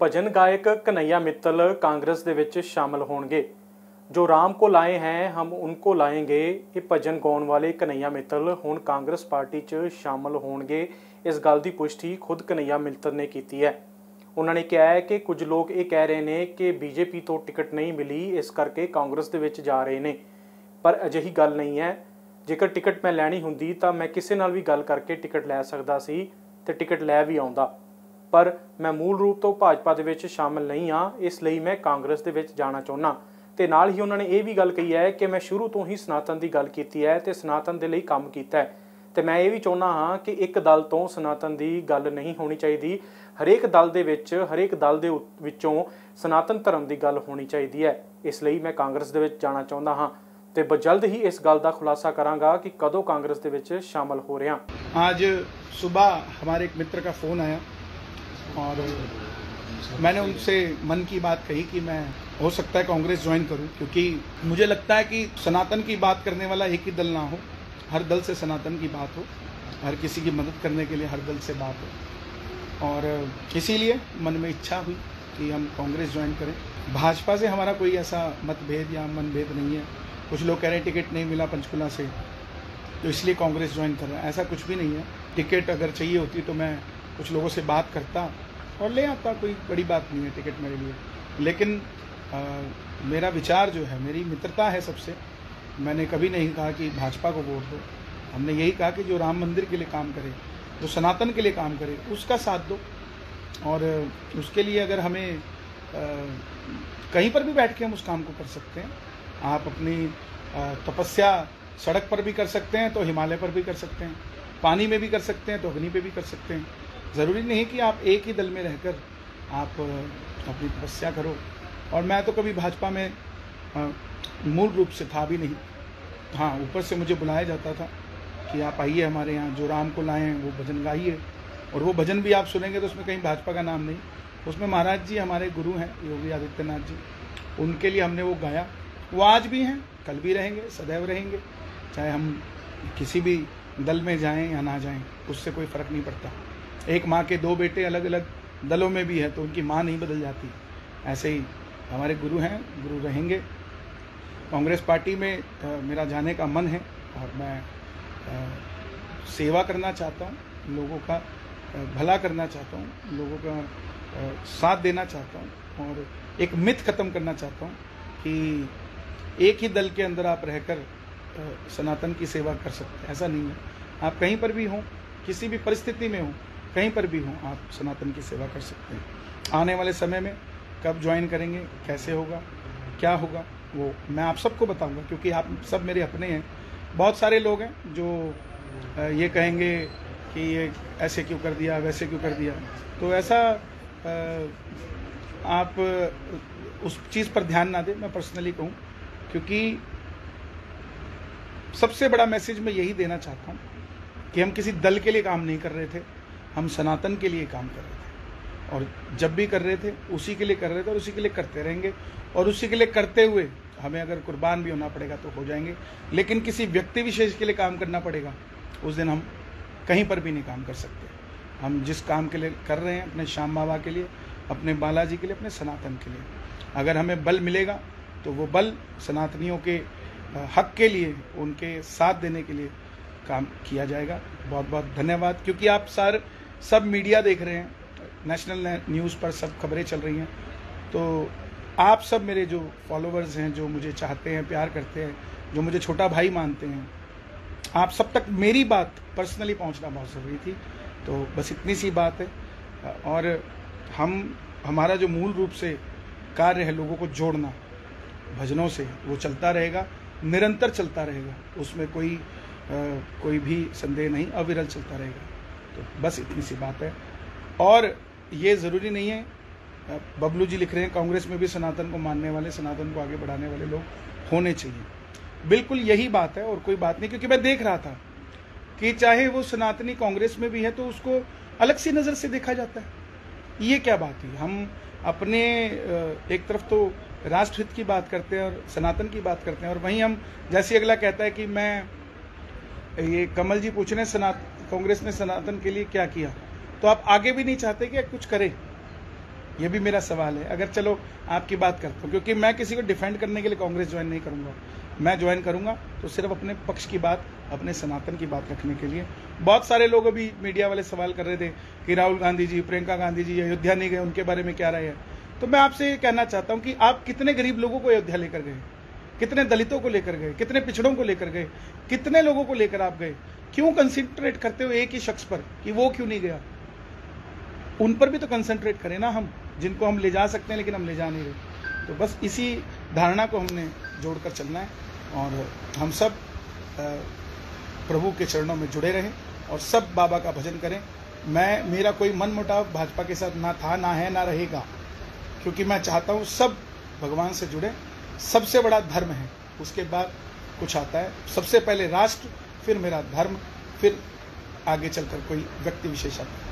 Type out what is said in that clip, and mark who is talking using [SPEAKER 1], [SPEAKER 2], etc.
[SPEAKER 1] भजन गायक कन्हैया मित्तल कांग्रेस दे विच शामिल होणगे। जो राम को लाए हैं हम उनको लाएंगे। ये भजन गाउण वाले कन्हैया मित्तल हुण कांग्रेस पार्टी 'च शामिल होणगे। इस गल की पुष्टि खुद कन्हैया मित्तल ने की है। उन्होंने कहा है कि कुछ लोग ये कह रहे हैं कि बीजेपी तो टिकट नहीं मिली, इस करके कांग्रेस दे विच जा रहे हैं, पर अजिही गल नहीं है। जेकर टिकट मैं लैनी हुंदी तां मैं किसी नाल भी गल करके टिकट लै सकदा सी ते टिकट लै भी आउंदा, पर मैं मूल रूप तो भाजपा दे विच शामिल नहीं हाँ, इसलिए मैं कांग्रेस दे विच जाना चाहुंदा। ते नाल ही उन्होंने ये भी गल कही है कि मैं शुरू तो ही सनातन की गल की है ते सनातन दे लई काम कीता है। ते मैं ये भी चाहुंदा हाँ कि एक दल तो सनातन की गल नहीं होनी चाहिए। हरेक दल दे विच हरेक दल दे विचों सनातन धर्म की गल होनी चाहिए है। इसलिए मैं कांग्रेस दे विच जाना चाहुंदा हाँ ते जल्द ही इस गल का खुलासा करांगा कि कदों कांग्रेस दे विच शामिल हो रहा।
[SPEAKER 2] आज सुबह हमारे एक मित्र का फ़ोन आया और मैंने उनसे मन की बात कही कि मैं हो सकता है कांग्रेस ज्वाइन करूं, क्योंकि मुझे लगता है कि सनातन की बात करने वाला एक ही दल ना हो, हर दल से सनातन की बात हो, हर किसी की मदद करने के लिए हर दल से बात हो। और इसीलिए मन में इच्छा हुई कि हम कांग्रेस ज्वाइन करें। भाजपा से हमारा कोई ऐसा मतभेद या मनभेद नहीं है। कुछ लोग कह रहे हैं टिकट नहीं मिला पंचकुला से तो इसलिए कांग्रेस ज्वाइन कर रहा है, ऐसा कुछ भी नहीं है। टिकट अगर चाहिए होती तो मैं कुछ लोगों से बात करता और ले आता, कोई बड़ी बात नहीं है टिकट मेरे लिए। लेकिन मेरा विचार जो है, मेरी मित्रता है सबसे। मैंने कभी नहीं कहा कि भाजपा को वोट दो, हमने यही कहा कि जो राम मंदिर के लिए काम करे, जो सनातन के लिए काम करे, उसका साथ दो। और उसके लिए अगर हमें कहीं पर भी बैठ के हम उस काम को कर सकते हैं। आप अपनी तपस्या सड़क पर भी कर सकते हैं तो हिमालय पर भी कर सकते हैं, पानी में भी कर सकते हैं तो अग्नि पे भी कर सकते हैं। ज़रूरी नहीं कि आप एक ही दल में रहकर आप अपनी तपस्या करो। और मैं तो कभी भाजपा में मूल रूप से था भी नहीं। हाँ, ऊपर से मुझे बुलाया जाता था कि आप आइए हमारे यहाँ, जो राम को लाए हैं वो भजन गाइए। और वो भजन भी आप सुनेंगे तो उसमें कहीं भाजपा का नाम नहीं, उसमें महाराज जी हमारे गुरु हैं योगी आदित्यनाथ जी, उनके लिए हमने वो गाया। वो आज भी हैं, कल भी रहेंगे, सदैव रहेंगे। चाहे हम किसी भी दल में जाएं या ना जाएं, उससे कोई फ़र्क नहीं पड़ता। एक माँ के दो बेटे अलग अलग दलों में भी है तो उनकी माँ नहीं बदल जाती। ऐसे ही हमारे गुरु हैं, गुरु रहेंगे। कांग्रेस पार्टी में मेरा जाने का मन है और मैं सेवा करना चाहता हूँ, लोगों का भला करना चाहता हूँ, लोगों का साथ देना चाहता हूँ। और एक मिथ ख़त्म करना चाहता हूँ कि एक ही दल के अंदर आप रहकर सनातन की सेवा कर सकते हैं, ऐसा नहीं है। आप कहीं पर भी हों, किसी भी परिस्थिति में हों, कहीं पर भी हों, आप सनातन की सेवा कर सकते हैं। आने वाले समय में कब ज्वाइन करेंगे, कैसे होगा, क्या होगा, वो मैं आप सबको बताऊंगा, क्योंकि आप सब मेरे अपने हैं। बहुत सारे लोग हैं जो ये कहेंगे कि ये ऐसे क्यों कर दिया, वैसे क्यों कर दिया। तो ऐसा आप उस चीज़ पर ध्यान ना दें, मैं पर्सनली कहूँ, क्योंकि सबसे बड़ा मैसेज मैं यही देना चाहता हूँ कि हम किसी दल के लिए काम नहीं कर रहे थे, हम सनातन के लिए काम कर रहे थे। और जब भी कर रहे थे उसी के लिए कर रहे थे और उसी के लिए करते रहेंगे। और उसी के लिए करते हुए हमें अगर कुर्बान भी होना पड़ेगा तो हो जाएंगे। लेकिन किसी व्यक्ति विशेष के लिए काम करना पड़ेगा, उस दिन हम कहीं पर भी नहीं काम कर सकते। हम जिस काम के लिए कर रहे हैं, अपने श्याम बाबा के लिए, अपने बालाजी के लिए, अपने सनातन के लिए, अगर हमें बल मिलेगा तो वो बल सनातनियों के हक के लिए, उनके साथ देने के लिए काम किया जाएगा। बहुत बहुत धन्यवाद। क्योंकि आप सब मीडिया देख रहे हैं, नेशनल न्यूज़ पर सब खबरें चल रही हैं, तो आप सब मेरे जो फॉलोअर्स हैं, जो मुझे चाहते हैं, प्यार करते हैं, जो मुझे छोटा भाई मानते हैं, आप सब तक मेरी बात पर्सनली पहुंचना बहुत ज़रूरी थी। तो बस इतनी सी बात है। और हमारा जो मूल रूप से कार्य है लोगों को जोड़ना भजनों से, वो चलता रहेगा, निरंतर चलता रहेगा, उसमें कोई भी संदेह नहीं, अविरल चलता रहेगा। तो बस इतनी सी बात है। और ये ज़रूरी नहीं है, बबलू जी लिख रहे हैं कांग्रेस में भी सनातन को मानने वाले, सनातन को आगे बढ़ाने वाले लोग होने चाहिए। बिल्कुल यही बात है और कोई बात नहीं। क्योंकि मैं देख रहा था कि चाहे वो सनातनी कांग्रेस में भी है तो उसको अलग सी नज़र से देखा जाता है। ये क्या बात है? हम अपने एक तरफ तो राष्ट्र हित की बात करते हैं और सनातन की बात करते हैं, और वहीं हम, जैसे अगला कहता है कि मैं, ये कमल जी पूछ रहे हैं कांग्रेस ने सनातन के लिए क्या किया, तो आप आगे भी नहीं चाहते कि कुछ करे। ये भी मेरा सवाल है। अगर चलो आपकी बात करता हूँ, क्योंकि मैं किसी को डिफेंड करने के लिए कांग्रेस ज्वाइन नहीं करूँगा। मैं ज्वाइन करूँगा तो सिर्फ अपने पक्ष की बात, अपने सनातन की बात रखने के लिए। बहुत सारे लोग अभी मीडिया वाले सवाल कर रहे थे कि राहुल गांधी जी, प्रियंका गांधी जी अयोध्या नहीं गए, उनके बारे में क्या राय है। तो मैं आपसे ये कहना चाहता हूँ कि आप कितने गरीब लोगों को अयोध्या लेकर गए, कितने दलितों को लेकर गए, कितने पिछड़ों को लेकर गए, कितने लोगों को लेकर आप गए। क्यों कंसंट्रेट करते हो एक ही शख्स पर कि वो क्यों नहीं गया? उन पर भी तो कंसंट्रेट करें ना हम, जिनको हम ले जा सकते हैं लेकिन हम ले जा नहीं रहे। तो बस इसी धारणा को हमने जोड़कर चलना है और हम सब प्रभु के चरणों में जुड़े रहें और सब बाबा का भजन करें। मेरा कोई मन मुटाव भाजपा के साथ ना था, ना है, ना रहेगा, क्योंकि मैं चाहता हूँ सब भगवान से जुड़े। सबसे बड़ा धर्म है, उसके बाद कुछ आता है। सबसे पहले राष्ट्र, फिर मेरा धर्म, फिर आगे चलकर कोई व्यक्ति विशेष आता है।